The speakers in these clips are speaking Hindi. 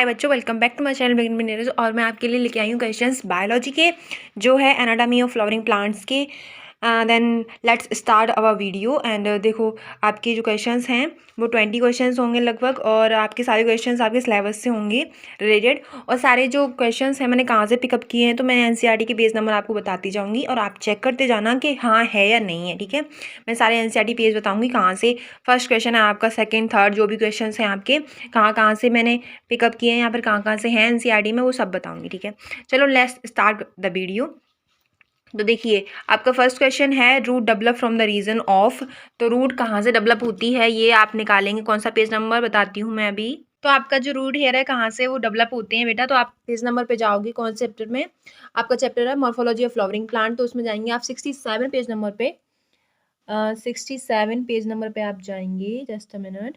बच्चों, welcome back to my channel begin with Neeraj. और मैं आपके लिए लेके आई हूँ क्वेश्चंस बायोलॉजी के, जो है एनाटॉमी ऑफ फ्लावरिंग प्लांट्स के। Then let's start our video. And देखो, आपके जो क्वेश्चंस हैं वो 20 क्वेश्चंस होंगे लगभग, और आपके सारे क्वेश्चंस आपके सिलेबस से होंगे रिलेटेड। और सारे जो क्वेश्चंस हैं मैंने कहाँ से पिकअप किए हैं, तो मैं एनसीईआरटी के पेज नंबर आपको बताती जाऊँगी और आप चेक करते जाना कि हाँ है या नहीं है। ठीक है, मैं सारे एनसीईआरटी पेज बताऊँगी कहाँ से फर्स्ट क्वेश्चन है आपका, सेकेंड थर्ड जो भी क्वेश्चन हैं आपके कहाँ कहाँ से मैंने पिकअप किए हैं, यहाँ पर कहाँ कहाँ से हैं एनसीईआरटी में, वो सब बताऊंगी। ठीक है, चलो लेट्स स्टार्ट द वीडियो। तो देखिए, आपका फर्स्ट क्वेश्चन है root develop from the region of. तो रूट कहाँ से डेवलप होती है ये आप निकालेंगे। कौन सा पेज नंबर बताती हूँ मैं अभी। तो आपका जो रूट हेयर है कहाँ से वो डेवलप होते हैं बेटा, तो आप पेज नंबर पे जाओगे। कौन से चैप्टर में? आपका चैप्टर है मॉर्फोलॉजी ऑफ फ्लावरिंग प्लांट, तो उसमें जाएंगे आप 67 पेज नंबर पे। 67 पेज नंबर पे आप जाएंगे। Just a minute.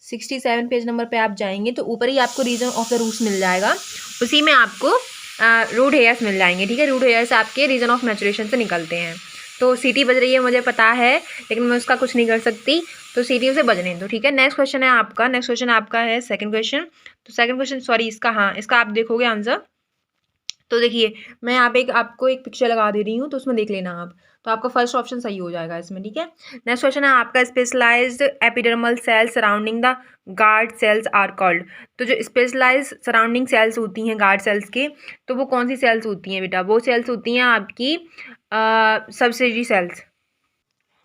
67 page number पे आप जाएंगे तो ऊपर ही आपको रीजन ऑफ द रूट्स मिल जाएगा, उसी में आपको रूट हेयर्स मिल जाएंगे। ठीक है, रूट हेयर्स आपके रीजन ऑफ मैचुरेशन से निकलते हैं। तो सीटी बज रही है मुझे पता है, लेकिन मैं उसका कुछ नहीं कर सकती, तो सीटी उसे बजने दो। ठीक है, नेक्स्ट क्वेश्चन है आपका। नेक्स्ट क्वेश्चन आपका है सेकंड क्वेश्चन। तो सेकंड क्वेश्चन, सॉरी, इसका, हाँ, इसका आप देखोगे आंसर। तो देखिए, मैं यहाँ पे आपको एक पिक्चर लगा दे रही हूँ, तो उसमें देख लेना आप। तो आपका फर्स्ट ऑप्शन सही हो जाएगा इसमें। ठीक है, नेक्स्ट क्वेश्चन है आपका specialised epidermal cells surrounding the guard cells are called. तो जो स्पेशलाइज्ड सराउंडिंग सेल्स होती हैं गार्ड सेल्स के, तो वो कौन सी सेल्स होती हैं बेटा? वो सेल्स होती हैं आपकी सबसिडरी सेल्स।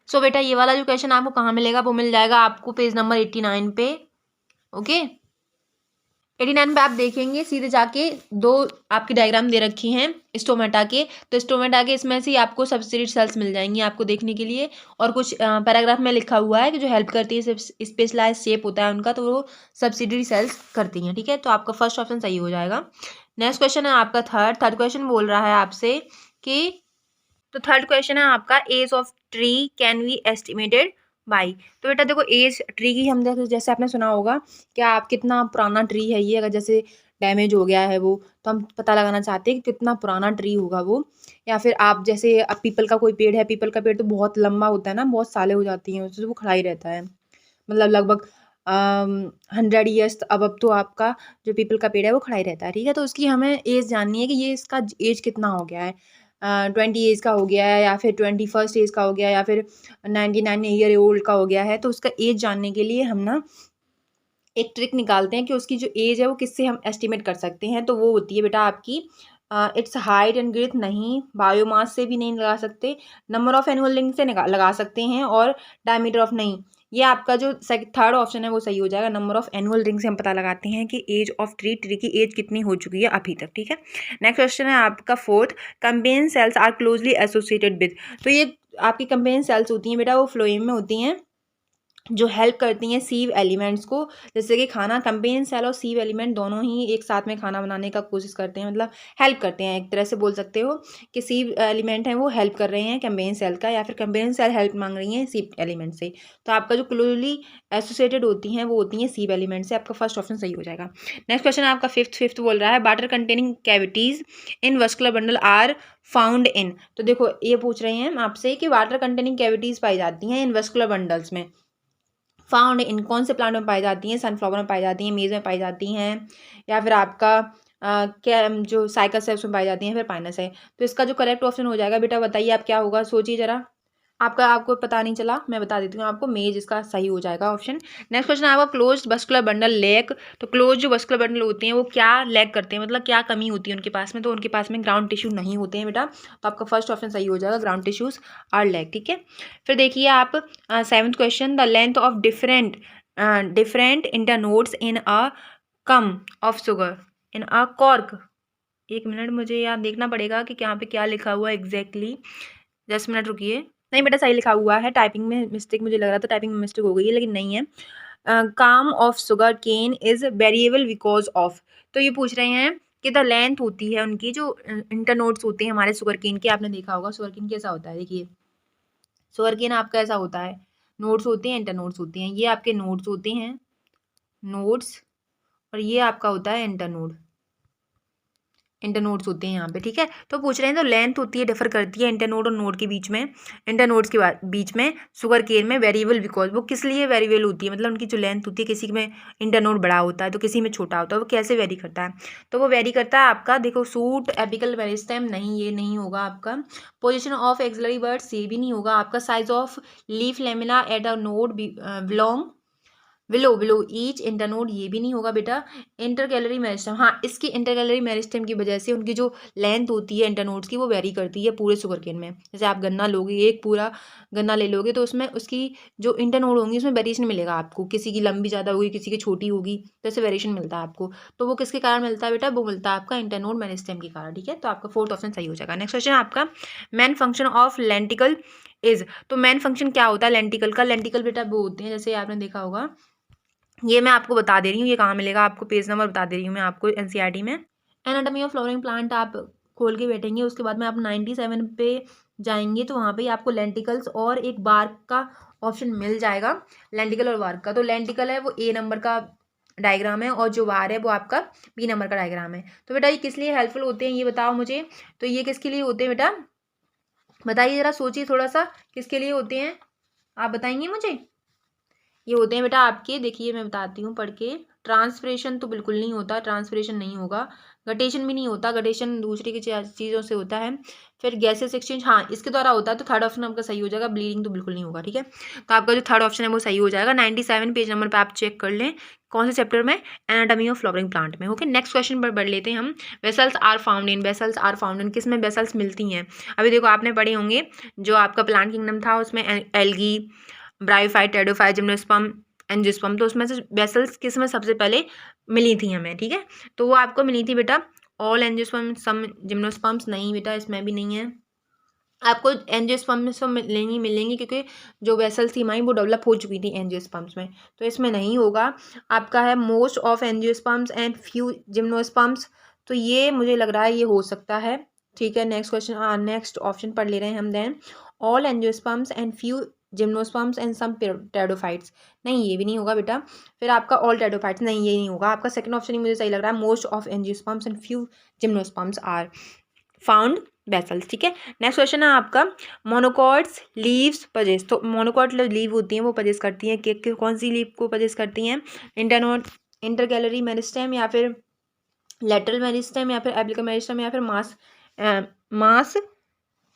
सो बेटा, ये वाला जो क्वेश्चन आपको कहाँ मिलेगा, वो मिल जाएगा आपको पेज नंबर 89 पे। ओके, 89 पे आप देखेंगे सीधे जाके दो आपकी डायग्राम दे रखी हैं स्टोमेटा के। तो स्टोमेटा के इसमें से आपको सब्सिडी सेल्स मिल जाएंगी आपको देखने के लिए। और कुछ पैराग्राफ में लिखा हुआ है कि जो हेल्प करती है, स्पेशलाइज शेप होता है उनका, तो वो सब्सिडरी सेल्स करती हैं। ठीक है, तो आपका फर्स्ट ऑप्शन सही हो जाएगा। नेक्स्ट क्वेश्चन है आपका थर्ड क्वेश्चन बोल रहा है आपसे कि, तो थर्ड क्वेश्चन है आपका age of tree can be estimated by. तो बेटा देखो, एज ट्री की हम जैसे आपने सुना होगा कि आप कितना पुराना ट्री है ये, अगर जैसे डैमेज हो गया है वो, तो हम पता लगाना चाहते हैं कि कितना पुराना ट्री होगा वो। या फिर आप जैसे अब पीपल का कोई पेड़ है, पीपल का पेड़ तो बहुत लंबा होता है ना, बहुत सालें हो जाती हैं उससे, वो खड़ा ही रहता है, मतलब लगभग 100 ईयर्स। अब तो आपका जो पीपल का पेड़ है वो खड़ा ही रहता है। ठीक है, तो उसकी हमें एज जाननी है कि ये इसका एज कितना हो गया है। 20 एज का हो गया है, या फिर 21 एज का हो गया है, या फिर 99 ईयर ओल्ड का हो गया है। तो उसका एज जानने के लिए हम ना एक ट्रिक निकालते हैं कि उसकी जो एज है वो किससे हम एस्टिमेट कर सकते हैं। तो वो होती है बेटा आपकी इट्स हाइट एंड ग्रोथ, नहीं, बायोमास से भी नहीं लगा सकते, नंबर ऑफ एनुअल रिंग से लगा सकते हैं, और डायमीटर ऑफ, नहीं, ये आपका जो थर्ड ऑप्शन है वो सही हो जाएगा। नंबर ऑफ एनुअल रिंग से हम पता लगाते हैं कि एज ऑफ ट्री की एज कितनी हो चुकी है अभी तक। ठीक है, नेक्स्ट क्वेश्चन है आपका fourth, companion cells are closely associated with. तो ये आपकी कंपेन सेल्स होती हैं बेटा, वो फ्लोएम में होती हैं, जो हेल्प करती हैं सीव एलिमेंट्स को। जैसे कि खाना, कंपेन सेल और सीव एलिमेंट दोनों ही एक साथ में खाना बनाने का कोशिश करते हैं, मतलब हेल्प करते हैं। एक तरह से बोल सकते हो कि सीव एलिमेंट हैं वो हेल्प कर रहे हैं कंपेन सेल का, या फिर कंपेन सेल हेल्प मांग रही हैं सीव एलिमेंट से। तो आपका जो क्लोजली एसोसिएटेड होती हैं वो होती हैं सीव एलिमेंट से। आपका फर्स्ट ऑप्शन सही हो जाएगा। नेक्स्ट क्वेश्चन आपका फिफ्थ बोल रहा है water containing cavities in vascular bundle are found in. तो देखो, ये पूछ रहे हैं आपसे कि वाटर कंटेनिंग कैविटीज पाई जाती हैं इन वस्कुलर बंडल्स में। फाउंड इन कौन से प्लांट में पाई जाती हैं? सनफ्लावर में पाई जाती हैं, मेज में पाई जाती हैं, या फिर आपका क्या जो साइकस है उसमें पाई जाती हैं, फिर पाइनस है। तो इसका जो करेक्ट ऑप्शन हो जाएगा बेटा, बताइए आप क्या होगा, सोचिए जरा। आपको पता नहीं चला, मैं बता देती हूँ आपको, मेज इसका सही हो जाएगा ऑप्शन। नेक्स्ट क्वेश्चन आपका क्लोज वस्कुलर बंडल लैक। तो क्लोज जो वस्कुलर बंडल होते हैं वो क्या लैक करते हैं, मतलब क्या कमी होती है उनके पास में? तो उनके पास में ग्राउंड टिश्यू नहीं होते हैं बेटा, तो आपका फर्स्ट ऑप्शन सही हो जाएगा, ग्राउंड टिश्यूज आर लैक। ठीक है, फिर देखिए आप seventh question, the length of different internodes in a come of sugar in a cork. एक मिनट, मुझे यहाँ देखना पड़ेगा कि यहाँ पे क्या लिखा हुआ है एग्जैक्टली। 10 मिनट रुकिए। नहीं बेटा, सही लिखा हुआ है, टाइपिंग में मिस्टेक, मुझे लग रहा था टाइपिंग में मिस्टेक हो गई है, लेकिन नहीं है। काम of sugarcane is variable because of. तो ये पूछ रहे हैं कि द लेंथ होती है उनकी, जो इंटरनोड्स होते हैं हमारे शुगर केन के, आपने देखा होगा शुगर केन कैसा होता है। देखिए, शुगर केन आपका ऐसा होता है, नोड्स होते हैं, इंटरनोड्स होते हैं। ये आपके नोड्स होते हैं, नोड्स, और ये आपका होता है इंटरनोड। इंटरनोड्स होते हैं यहाँ पे, ठीक है। तो पूछ रहे हैं तो लेंथ होती है, डिफर करती है इंटरनोड और नोड के बीच में, इंटरनोड्स के बीच में शुगर केन में वेरिएबल, बिकॉज वो किस लिए वेरिएबल होती है, मतलब उनकी जो लेंथ होती है, किसी में इंटरनोड बड़ा होता है तो किसी में छोटा होता है, वो कैसे वेरी करता है, तो वो वेरी करता है आपका, देखो सूट एपिकल मेरिस्टेम नहीं, ये नहीं होगा आपका। पोजिशन ऑफ एक्सिलरी बर्ड्स, ये भी नहीं होगा आपका। Size of leaf lamina at a node belong willow each internode, ये भी नहीं होगा बेटा। इंटरकैलरी मेरिस्टेम, हाँ इसकी इंटरकैलरी मेरिस्टेम की वजह से उनकी जो लेंथ होती है इंटरनोड्स की वो वेरी करती है पूरे शुगर केन में। जैसे आप गन्ना लोगे, एक पूरा गन्ना ले लोगे तो उसमें उसकी जो इंटरनोड होंगी उसमें वेरिएशन मिलेगा आपको, किसी की लंबी ज़्यादा होगी, किसी की छोटी होगी, तो ऐसे वेरिएशन मिलता है आपको। तो वो किसके कारण मिलता है बेटा, वो मिलता है आपका इंटरनोड मेरिस्टेम के कारण, ठीक है। तो आपका फोर्थ ऑप्शन सही हो जाएगा। नेक्स्ट क्वेश्चन आपका, main function of lenticel is, तो मेन फंक्शन क्या होता है लेंटिकल का, लेंटिकल बेटा वो होते हैं, जैसे आपने देखा होगा, ये मैं आपको बता दे रही हूँ, ये कहाँ मिलेगा आपको, पेज नंबर बता दे रही हूँ मैं आपको एनसीईआरटी में। एनाटॉमी ऑफ फ्लावरिंग प्लांट आप खोल के बैठेंगे, उसके बाद में आप 97 पे जाएंगे तो वहाँ पे आपको लेंटिकल्स और एक बार्क का ऑप्शन मिल जाएगा, लेंटिकल और बार्क का। तो लेंटिकल है वो ए नंबर का डायग्राम है और जो बार है वो आपका बी नंबर का डायग्राम है। तो बेटा ये किस लिए हेल्पफुल होते हैं ये बताओ मुझे, तो ये किसके लिए होते हैं बेटा, बताइए ज़रा, सोचिए थोड़ा सा, किसके लिए होते हैं आप बताएंगे मुझे। ये होते हैं बेटा आपके, देखिए मैं बताती हूँ पढ़ के, ट्रांसपिरेशन तो बिल्कुल नहीं होता, ट्रांसपिरेशन नहीं होगा, गटेशन भी नहीं होता, गटेशन दूसरी की चीज़ों से होता है। फिर गैसेस एक्सचेंज, हाँ इसके द्वारा होता है, तो थर्ड ऑप्शन आपका सही हो जाएगा। ब्लीडिंग तो बिल्कुल नहीं होगा, ठीक है। तो आपका जो थर्ड ऑप्शन है वो सही हो जाएगा। 97 पेज नंबर पर आप चेक कर लें कौन से चैप्टर में, एनाटॉमी ऑफ फ्लावरिंग प्लांट में। ओके, नेक्स्ट क्वेश्चन पर बढ़ लेते हैं हम। Vessels are found in, vessels are found in, किस में वेसल्स मिलती हैं। अभी देखो आपने पढ़े होंगे जो आपका प्लांट किंगडम था उसमें algae, bryophyte, pteridophyte, gymnosperm, angiosperm, तो उसमें से वेसल्स किस में सबसे पहले मिली थी हमें, ठीक है। तो वो आपको मिली थी बेटा ऑल एंजियोस्पर्म, सम जिम्नोस्पर्म्स, नहीं बेटा इसमें भी नहीं है। आपको एंजियोस्पर्म्स में मिलेंगी क्योंकि जो वेसल्स थी हमारी वो डेवलप हो चुकी थी एंजियोस्पर्म्स में, तो इसमें नहीं होगा। आपका है most of angiosperms and few gymnosperms, तो ये मुझे लग रहा है ये हो सकता है, ठीक है। नेक्स्ट क्वेश्चन, नेक्स्ट ऑप्शन पढ़ ले रहे हैं हम। Then all angiosperms and few gymnosperms and some pteridophytes, नहीं ये भी नहीं होगा बेटा। फिर आपका ऑल टेडोफाइट्स, नहीं ये नहीं होगा। आपका सेकंड ऑप्शन ही मुझे सही लग रहा है, most of angiosperms and few gymnosperms are found vessels, ठीक है। नेक्स्ट क्वेश्चन है आपका, मोनोकॉट्स लीव्स पजेस, तो मोनोकॉट लीव होती हैं वो पजेस करती हैं, कौन सी लीव को पजेस करती हैं, इंटरनोड, इंटरकैलरी मेरिस्टेम, या फिर लेटरल मेरिस्टेम, या फिर एपिकल मेरिस्टेम, या फिर मास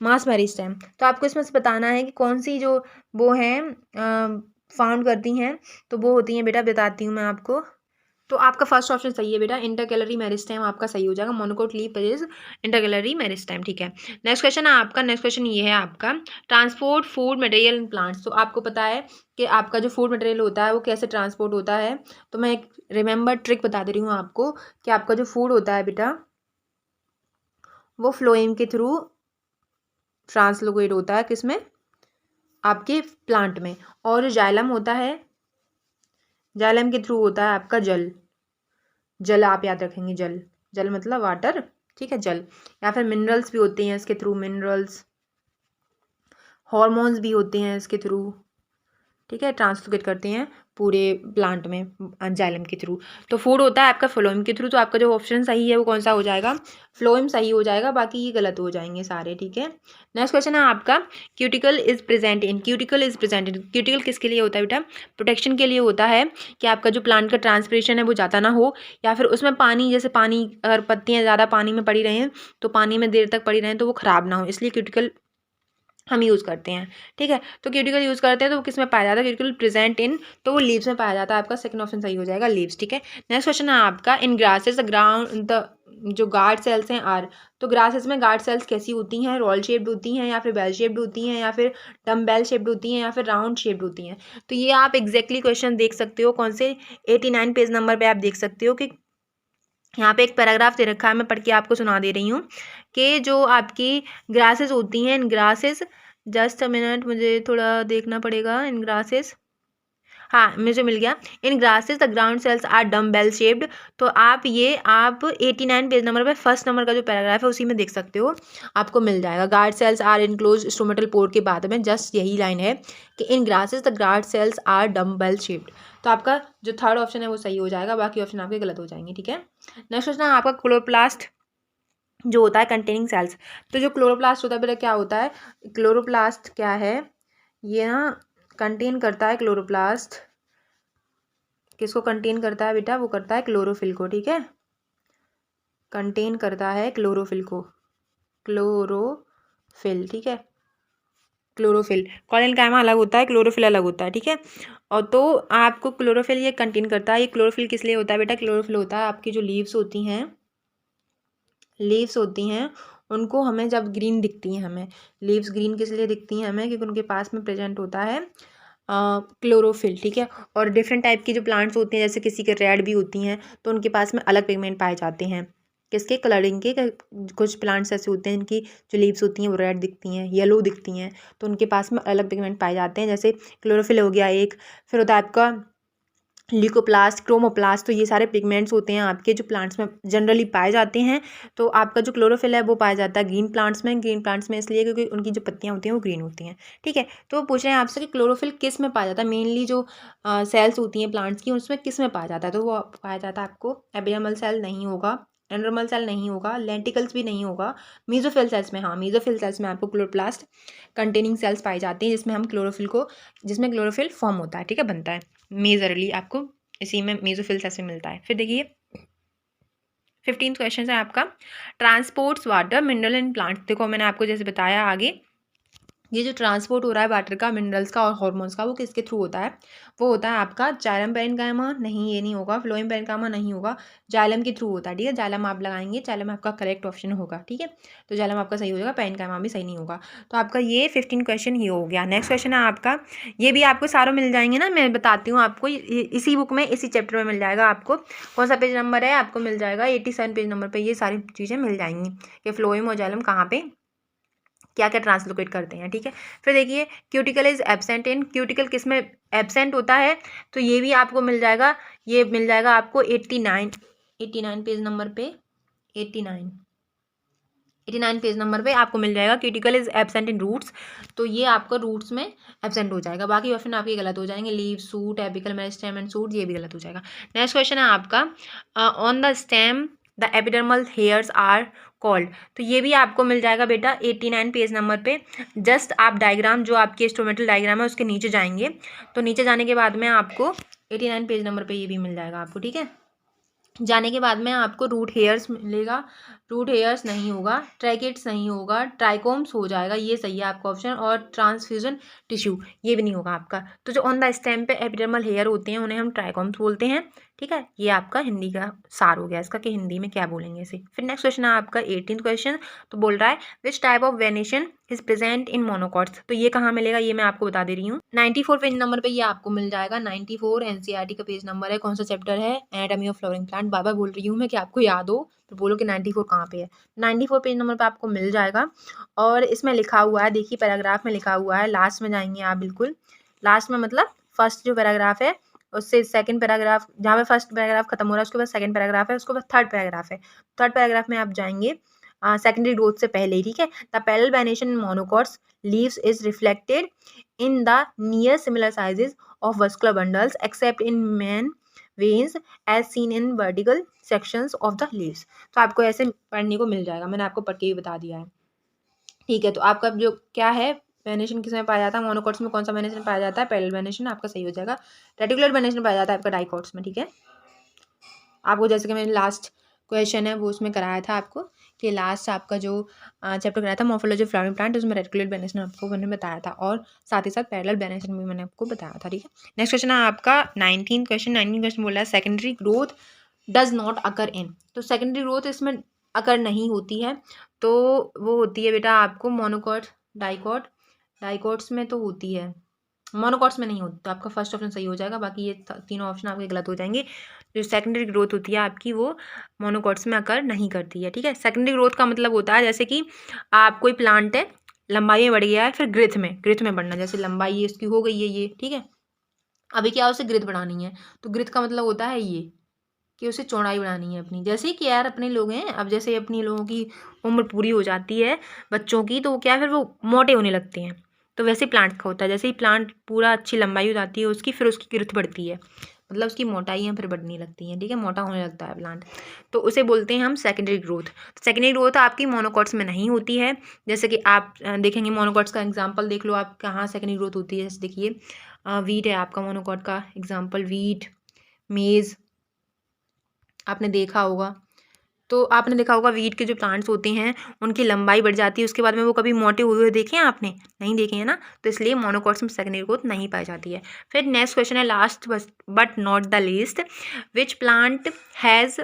मास मेरिस्टेम। तो आपको इसमें से बताना है कि कौन सी जो वो हैं फाउंड करती हैं, तो वो होती हैं बेटा, बताती हूँ मैं आपको। तो आपका फर्स्ट ऑप्शन सही है बेटा, इंटरकैलरी मेरिस्टेम आपका सही हो जाएगा, monocot leaf possess intercalary meristem, ठीक है। नेक्स्ट क्वेश्चन है आपका, नेक्स्ट क्वेश्चन ये है आपका, transport food material in plants, तो आपको पता है कि आपका जो फूड मटेरियल होता है वो कैसे ट्रांसपोर्ट होता है, तो मैं एक रिमेंबर ट्रिक बता दे रही हूँ आपको कि आपका जो फूड होता है बेटा वो फ्लोएम के थ्रू ट्रांसलोकेट होता है, किसमें, आपके प्लांट में। और जो जाइलम होता है, जाइलम के थ्रू होता है आपका जल, जल आप याद रखेंगे, जल, जल मतलब वाटर, ठीक है, जल। या फिर मिनरल्स भी होते हैं इसके थ्रू, मिनरल्स, हॉर्मोन्स भी होते हैं इसके थ्रू, ठीक है, ट्रांसलोकेट करते हैं पूरे प्लांट में जाइलम के थ्रू। तो फूड होता है आपका फ्लोएम के थ्रू, तो आपका जो ऑप्शन सही है वो कौन सा हो जाएगा, फ्लोएम सही हो जाएगा, बाकी ये गलत हो जाएंगे सारे, ठीक है। नेक्स्ट क्वेश्चन है आपका, cuticle is present in, cuticle is present in, cuticle किसके लिए होता है बेटा, प्रोटेक्शन के लिए होता है कि आपका जो प्लांट का ट्रांसपिरेशन है वो ज़्यादा ना हो, या फिर उसमें पानी, जैसे पानी अगर पत्तियाँ ज़्यादा पानी में पड़ी रहें तो पानी में देर तक पड़ी रहें तो वो ख़राब ना हो, इसलिए क्यूटिकल हम यूज़ करते हैं, ठीक है। तो क्यूटिकल यूज़ करते हैं तो वो किस में पाया जाता है, क्यूटिकल प्रेजेंट इन, तो वो लीव्स में पाया जाता है, आपका सेकंड ऑप्शन सही हो जाएगा, लीव्स, ठीक है। नेक्स्ट क्वेश्चन है आपका, इन ग्रासेस द ग्राउंड द जो गार्ड सेल्स हैं आर, तो ग्रासेस में गार्ड सेल्स कैसी होती हैं, रोल शेप्ड होती हैं, या फिर बेल शेप्ड होती हैं, या फिर डम्बेल शेप्ड होती हैं, या फिर राउंड शेप्ड होती हैं। तो ये आप एग्जैक्टली क्वेश्चन देख सकते हो कौन से, 89 पेज नंबर पर आप देख सकते हो कि यहाँ पे एक पैराग्राफ दे रखा है, मैं पढ़ के आपको सुना दे रही हूँ कि जो आपकी ग्रासेस होती हैं, इन ग्रासेस, जस्ट अ मिनट मुझे थोड़ा देखना पड़ेगा, इन ग्रासेस, हाँ मुझे मिल गया, in grasses the ground cells are dumbbell shaped. तो आप 89 पेज नंबर पे फर्स्ट नंबर का जो पैराग्राफ है उसी में देख सकते हो, आपको मिल जाएगा। Guard cells are enclose stomatal pore के बाद में जस्ट यही लाइन है कि in grasses the guard cells are dumbbell shaped. तो आपका जो थर्ड ऑप्शन है वो सही हो जाएगा, बाकी ऑप्शन आपके गलत हो जाएंगे, ठीक है। नेक्स्ट क्वेश्चन है आपका, क्लोरोप्लास्ट जो होता है कंटेनिंग सेल्स। तो जो क्लोरोप्लास्ट होता है बेटा क्या होता है, क्लोरोप्लास्ट क्या है, ये ना कंटेन करता है क्लोरोप्लास्ट, किसको कंटेन करता है बेटा, वो करता है क्लोरोफिल को, ठीक है, कंटेन करता है क्लोरोफिल को, क्लोरोफिल, ठीक है, क्लोरोफिल। कॉलेनकाइमा अलग होता है, क्लोरोफिल अलग होता है, ठीक है। और तो आपको क्लोरोफिल ये कंटेन करता है। ये क्लोरोफिल किस लिए होता है बेटा, क्लोरोफिल होता है आपकी जो लीव्स होती हैं, लीव्स होती हैं उनको हमें जब ग्रीन दिखती हैं, हमें लीव्स ग्रीन किस लिए दिखती हैं हमें, क्योंकि उनके पास में प्रेजेंट होता है क्लोरोफिल, ठीक है। और डिफरेंट टाइप की जो प्लांट्स होती हैं, जैसे किसी के रेड भी होती हैं, तो उनके पास में अलग पिगमेंट पाए जाते हैं, किसके, कलरिंग के। कुछ प्लांट्स ऐसे होते हैं जिनकी जो लीव्स होती हैं वो रेड दिखती हैं, येलो दिखती हैं, तो उनके पास में अलग पिगमेंट पाए जाते हैं, जैसे क्लोरोफिल हो गया एक। फिर होता है आपका ल्यूकोप्लास्ट, क्रोमोप्लास्ट, तो ये सारे पिगमेंट्स होते हैं आपके जो प्लांट्स में जनरली पाए जाते हैं। तो आपका जो क्लोरोफिल है वो पाया जाता है ग्रीन प्लांट्स में, ग्रीन प्लांट्स में इसलिए क्योंकि उनकी जो पत्तियां होती हैं वो ग्रीन होती हैं, ठीक है। तो वो पूछ रहे हैं आपसे कि क्लोरोफिल किस में पाया जाता है, मेनली जो सेल्स होती हैं प्लांट्स की उसमें किस में पाया जाता है, तो वो पाया जाता है आपको एपिडर्मल सेल नहीं होगा, एंड्रोमल सेल नहीं होगा, लेंटिकल्स भी नहीं होगा, मीजोफिल सेल्स में, हाँ मीजोफिल सेल्स में आपको क्लोरोप्लास्ट कंटेनिंग सेल्स पाई जाती हैं, जिसमें हम क्लोरोफिल को, जिसमें क्लोरोफिल फॉर्म होता है, ठीक है, बनता है मेजरली आपको इसी में मेसोफिल से मिलता है। फिर देखिए 15th क्वेश्चन है आपका, transports water mineral in plants. देखो मैंने आपको जैसे बताया आगे, ये जो ट्रांसपोर्ट हो रहा है वाटर का, मिनरल्स का और हार्मोन्स का, वो किसके थ्रू होता है, वो होता है आपका जाइलम पेरेन्काइमा, नहीं ये नहीं होगा, फ्लोएम पेरेन्काइमा नहीं होगा, जाइलम के थ्रू होता है, ठीक है। जाइलम आप लगाएंगे, जाइलम आपका करेक्ट ऑप्शन होगा, ठीक है। तो जाइलम आपका सही हो जाएगा, पेरेन्काइमा भी सही नहीं होगा। तो आपका ये 15 क्वेश्चन ये हो गया। नेक्स्ट क्वेश्चन है आपका, ये भी आपको सारों मिल जाएंगे ना, मैं बताती हूँ आपको, इसी बुक में इसी चैप्टर में मिल जाएगा आपको। कौन सा पेज नंबर है, आपको मिल जाएगा 87 पेज नंबर पर, ये सारी चीज़ें मिल जाएंगी कि फ्लोएम और जाइलम कहाँ पे क्या क्या ट्रांसलोकेट करते हैं, ठीक है। फिर देखिए cuticle is absent in, cuticle किस में एब्सेंट होता है, तो ये भी आपको मिल जाएगा, ये मिल जाएगा आपको 89 पेज नंबर पे, 89 पेज नंबर पे आपको मिल जाएगा, cuticle is absent in roots, तो ये आपको रूट्स में एब्सेंट हो जाएगा, बाकी ऑप्शन आपके गलत हो जाएंगे, leave, shoot, apical meristem and shoot, ये भी गलत हो जाएगा। नेक्स्ट क्वेश्चन है आपका, on the stem the epidermal hairs are called, तो ये भी आपको मिल जाएगा बेटा 89 पेज नंबर पे। जस्ट आप डायग्राम जो आपके इंस्ट्रूमेंटल डायग्राम है उसके नीचे जाएंगे, तो नीचे जाने के बाद में आपको 89 पेज नंबर पे ये भी मिल जाएगा आपको, ठीक है। जाने के बाद में आपको रूट हेयर्स मिलेगा, रूट हेयर्स नहीं होगा, ट्राइकेट्स नहीं होगा, ट्राइकोम्स हो जाएगा, ये सही है आपका ऑप्शन, और ट्रांसफ्यूजन टिश्यू ये भी नहीं होगा आपका। तो जो ऑन द स्टेम पे एपिडर्मल हेयर होते हैं उन्हें हम ट्राइकोम्स बोलते हैं, ठीक है। ये आपका हिंदी का सार हो गया इसका कि हिंदी में क्या बोलेंगे इसे। फिर नेक्स्ट क्वेश्चन है आपका 18th क्वेश्चन, तो बोल रहा है which type of venation is present in monocots, तो ये कहाँ मिलेगा ये मैं आपको बता दे रही हूँ, 94 पेज नंबर पे ये आपको मिल जाएगा, 94 एनसीईआरटी का पेज नंबर है। कौन सा चैप्टर है, एनाटॉमी ऑफ फ्लावरिंग प्लांट। बार बार बोल रही हूँ मैं कि आपको याद हो, तो बोलो कि 94 कहाँ पे है, 94 पेज नंबर पे आपको मिल जाएगा। और इसमें लिखा हुआ है, देखिए पैराग्राफ में लिखा हुआ है, लास्ट में जाएंगे आप, बिल्कुल लास्ट में, मतलब फर्स्ट जो पैराग्राफ है उससे सेकंड पैराग्राफ, जहाँ पे फर्स्ट पैराग्राफ खत्म हो रहा है उसके बाद सेकंड पैराग्राफ है, उसके बाद थर्ड पैराग्राफ है। थर्ड पैराग्राफ में आप जाएंगे सेकेंडरी ग्रोथ से पहले ही, ठीक है। The parallel venation in monocots leaves is reflected in the near similar sizes of vascular bundles except in main veins as seen in vertical sections of the leaves. तो आपको ऐसे पढ़ने को मिल जाएगा, मैंने आपको पढ़ के भी बता दिया है, ठीक है। तो आपका जो क्या है वेनेशन किस में पाया जाता है, मोनोकॉट्स में कौन सा वेनेशन पाया जाता है, पैरेलल वेनेशन आपका सही हो जाएगा। रेटिकुलर वेनेशन पाया जाता है आपका डाइकॉट्स में, ठीक है। आपको जैसे कि मैंने लास्ट क्वेश्चन है वो उसमें कराया था आपको, कि लास्ट आपका जो चैप्टर कराया था मॉर्फोलॉजी ऑफ फ्लावरिंग प्लांट, उसमें रेटिकुलर वेनेशन आपको मैंने बताया था, और साथ ही साथ पैरेलल वेनेशन भी मैंने आपको बताया था, ठीक है। नेक्स्ट क्वेश्चन है आपका 19 क्वेश्चन बोल रहा है secondary growth does not occur in, तो सेकेंडरी ग्रोथ इसमें अकर नहीं होती है, तो वो होती है बेटा आपको मोनोकॉट, डाइकॉट, डाइकॉट्स में तो होती है, मोनोकॉट्स में नहीं होती, तो आपका फर्स्ट ऑप्शन सही हो जाएगा, बाकी ये तीनों ऑप्शन आपके गलत हो जाएंगे। जो सेकेंडरी ग्रोथ होती है आपकी वो मोनोकॉट्स में अकर नहीं करती है, ठीक है। सेकेंडरी ग्रोथ का मतलब होता है जैसे कि आप कोई प्लांट है लंबाई में बढ़ गया है, फिर ग्रिथ में बढ़ना, जैसे लंबाई इसकी हो गई है ये, ठीक है, अभी क्या उसे ग्रिथ बढ़ानी है, तो ग्रिथ का मतलब होता है ये कि उसे चौड़ाई बढ़ानी है अपनी, जैसे कि यार अपने लोग हैं, अब जैसे अपनी लोगों की उम्र पूरी हो जाती है बच्चों की, तो क्या फिर वो मोटे होने लगते हैं, तो वैसे प्लांट का होता है, जैसे ही प्लांट पूरा अच्छी लंबाई हो जाती है उसकी, फिर उसकी ग्रोथ बढ़ती है, मतलब उसकी मोटाइयाँ फिर बढ़ने लगती हैं, ठीक है, मोटा होने लगता है प्लांट, तो उसे बोलते हैं हम सेकेंडरी ग्रोथ। तो सेकेंडरी ग्रोथ आपकी मोनोकॉट्स में नहीं होती है। जैसे कि आप देखेंगे मोनोकॉट्स का एग्जांपल देख लो आप, कहाँ सेकेंडरी ग्रोथ होती है। जैसे देखिए वीट है आपका मोनोकॉट का एग्जाम्पल, वीट, मेज़ आपने देखा होगा। तो आपने देखा होगा वीट के जो प्लांट्स होते हैं उनकी लंबाई बढ़ जाती है, उसके बाद में वो कभी मोटे हुए हुए देखे हैं आपने? नहीं देखे हैं ना, तो इसलिए मोनोकॉट्स में सेकेंडरी ग्रोथ नहीं पाई जाती है। फिर नेक्स्ट क्वेश्चन है last but not the least, which plant has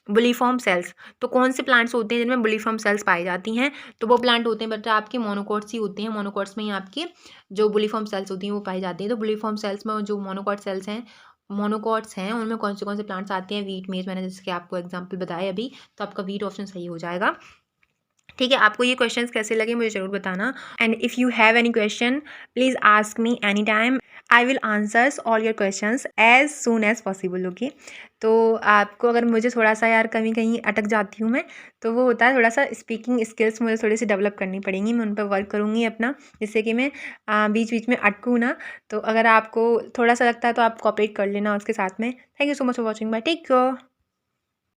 bulliform cells. तो कौन से प्लांट्स होते हैं जिनमें बुलीफॉर्म सेल्स पाई जाती हैं? तो वो प्लांट होते हैं बच्चा आपके मोनोकॉट्स ही होते हैं। मोनोकॉट्स में ही आपकी जो बुलीफॉर्म सेल्स होती हैं वो पाई जाती हैं। तो बुलीफॉर्म सेल्स में जो मोनोकॉट्स हैं उनमें कौन से प्लांट्स आते हैं? वीट, मेज, मैंने जैसे कि आपको एग्जांपल बताया अभी, तो आपका वीट ऑप्शन सही हो जाएगा। ठीक है, आपको ये क्वेश्चंस कैसे लगे मुझे ज़रूर बताना। And if you have any question please ask me any time, I will answers all your questions as soon as possible. Okay, तो आपको अगर मुझे थोड़ा सा यार कहीं कहीं अटक जाती हूँ मैं, तो वो होता है थोड़ा सा स्पीकिंग स्किल्स मुझे थोड़ी सी डेवलप करनी पड़ेंगी, मैं उन पर वर्क करूँगी अपना, जिससे कि मैं बीच बीच में अटकूँ ना। तो अगर आपको थोड़ा सा लगता है तो आप कॉपरेट कर लेना उसके साथ में। Thank you so much for watching, bye, take care.